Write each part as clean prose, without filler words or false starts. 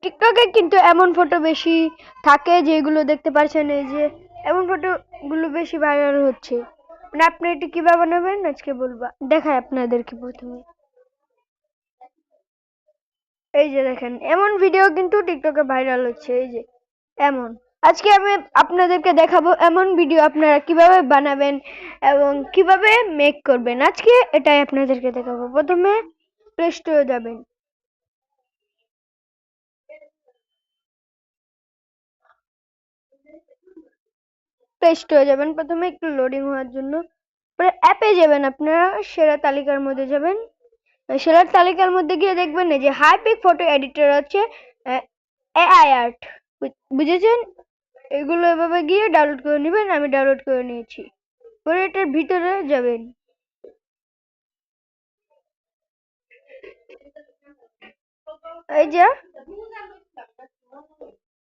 টিকটকে কিন্তু এমন ফটো বেশি থাকে যেগুলো দেখতে পাচ্ছেন, এই যে এমন ফটোগুলো বেশি ভাইরাল হচ্ছে। মানে আপনি এটা কিভাবে বানাবেন আজকে বলবা, দেখাই আপনাদেরকে প্রথমে। এই যে দেখেন, এমন ভিডিও কিন্তু টিকটকে ভাইরাল হচ্ছে। এই যে এমন, আজকে আমি আপনাদেরকে দেখাবো এমন ভিডিও আপনারা কিভাবে বানাবেন এবং কিভাবে মেক করবেন। আজকে এটাই আপনাদেরকে দেখাবো। প্রথমে প্লে স্টোরে যাবেন। প্লে স্টোরে যাবেন, প্রথমে একটু লোডিং হওয়ার জন্য। পরে অ্যাপে যাবেন, আপনারা সেরা তালিকার মধ্যে যাবেন। সেরা তালিকার মধ্যে গিয়ে দেখবেন যে হাইপিক ফটো এডিটর আছে, এআই আর্ট, বুঝেছেন? এগুলো এভাবে গিয়ে ডাউনলোড করে নেবেন। আমি ডাউনলোড করে নিয়েছি। পরে এটার ভিতরে যাবেন। এই যে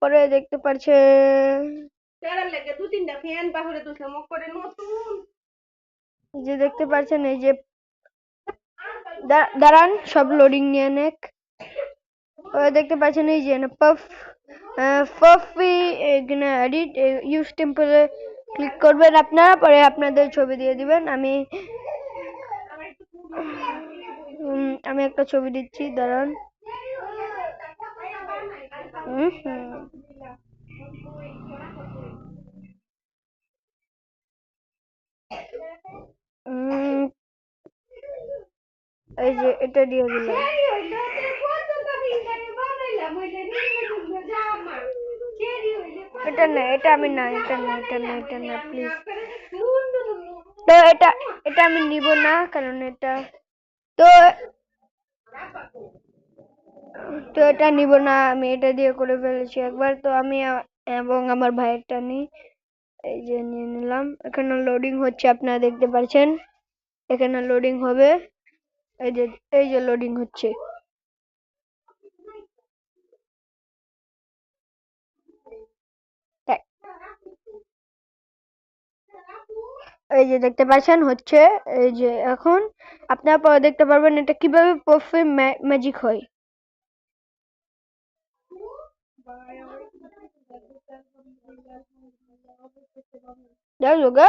পরে দেখতে পাচ্ছেন, যে দেখতে পাচ্ছেন এই যে দাঁড়ান, সব লোডিং নিয়ে নেক। দেখতে পাচ্ছেন এই যে পাফি এখানে এডিট ইউজ টেম্পলে ক্লিক করবেন আপনারা। পরে আপনাদের ছবি দিয়ে দিবেন। আমি একটা ছবি দিচ্ছি, দাঁড়ান। এই যে এটা দিয়ে দিলাম। এটা না, এটা আমি না, এটা না, এটা না, এটা না, প্লিজ। তো এটা আমি নিব না, কারণ এটা তো তো এটা নিব না। আমি এটা দিয়ে করে ফেলেছি একবার, তো আমি এবং আমার ভাইয়েরটা নিই। এই যে নিয়ে নিলাম। এখানে লোডিং হচ্ছে, আপনারা দেখতে পাচ্ছেন। এখানে লোডিং হবে। এই যে এই যে লোডিং হচ্ছে। এই যে দেখতে পাচ্ছেন হচ্ছে। এই যে এখন আপনারা পরে দেখতে পারবেন এটা কিভাবে পারফিউম ম্যাজিক হয়। যাই হোক,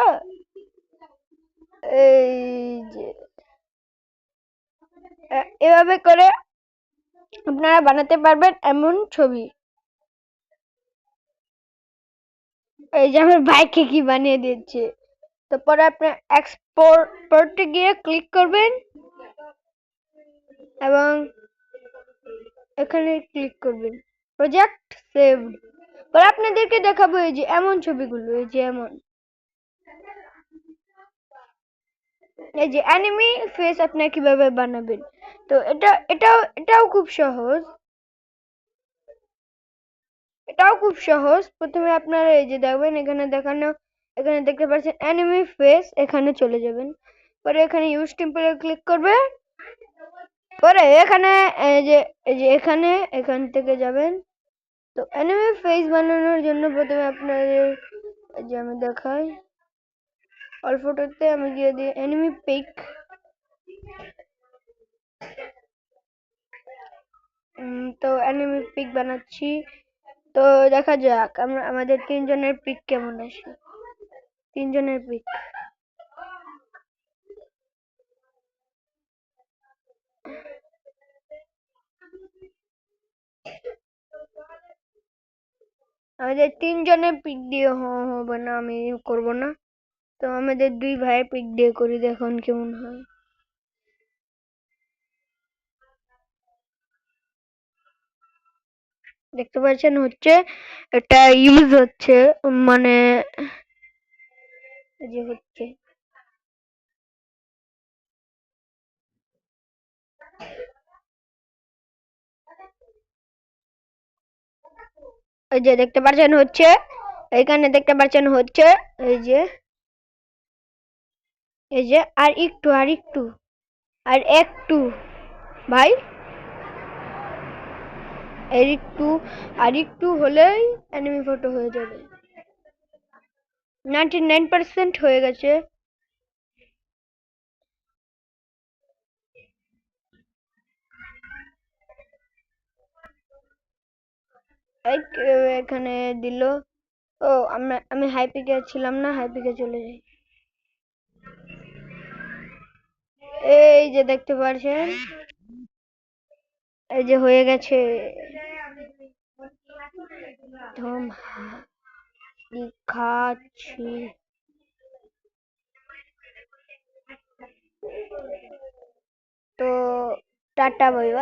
এই যে এভাবে করে আপনারা বানাতে পারবেন এমন ছবি। এই যে আমার ভাইকে কি বানিয়ে দিচ্ছে। তারপরে আপনি এক্সপোর্টে গিয়ে ক্লিক করবেন এবং এখানে ক্লিক করবেন, প্রজেক্ট সেভড। পরে আপনাদেরকে দেখাবো এই যে এমন ছবিগুলো। এই যে এমন, এই যে অ্যানিমে ফেস আপনি কিভাবে বানাবেন। তো এটাও খুব সহজ। প্রথমে আপনারা এই যে দেখবেন, এখানে দেখতে পাচ্ছেন অ্যানিমে ফেস, এখানে চলে যাবেন। পরে এখানে ইউজ টেম্পলেট ক্লিক করবে। পরে এখানে এখান থেকে যাবেন। তো অ্যানিমে ফেস বানানোর জন্য প্রথমে আপনাদের, যে আমি দেখাই, অল্পটাতে আমি গিয়ে দিই অ্যানিমে পিক। তো অ্যানিমে পিক বানাচ্ছি। তো দেখা যাক আমাদের তিনজনের পিক কেমন আসে। তিনজনের পিক। আমাদের তিনজনের পিক দিয়ে হবে না, আমি করব না। তো আমাদের দুই ভাইয়ের পিক দিয়ে করি, দেখুন কেমন হয়। দেখতে পাচ্ছেন হচ্ছে, এটা ইউজ হচ্ছে, মানে যে হচ্ছে। এই যে দেখতে পাচ্ছেন হচ্ছে, এখানে দেখতে পাচ্ছেন হচ্ছে। এই যে আর একটু ভাই, আর একটু হলেই অ্যানিমে ফটো হয়ে যাবে। 99% হয়ে গেছে। এখানে দিল। ও আমি হাইপিকে ছিলাম না, হাইপিকে চলে যাই। এই যে দেখতে পাচ্ছেন, এই যে হয়ে গেছে। দেখাচ্ছি। তো টাটা বাই বাই।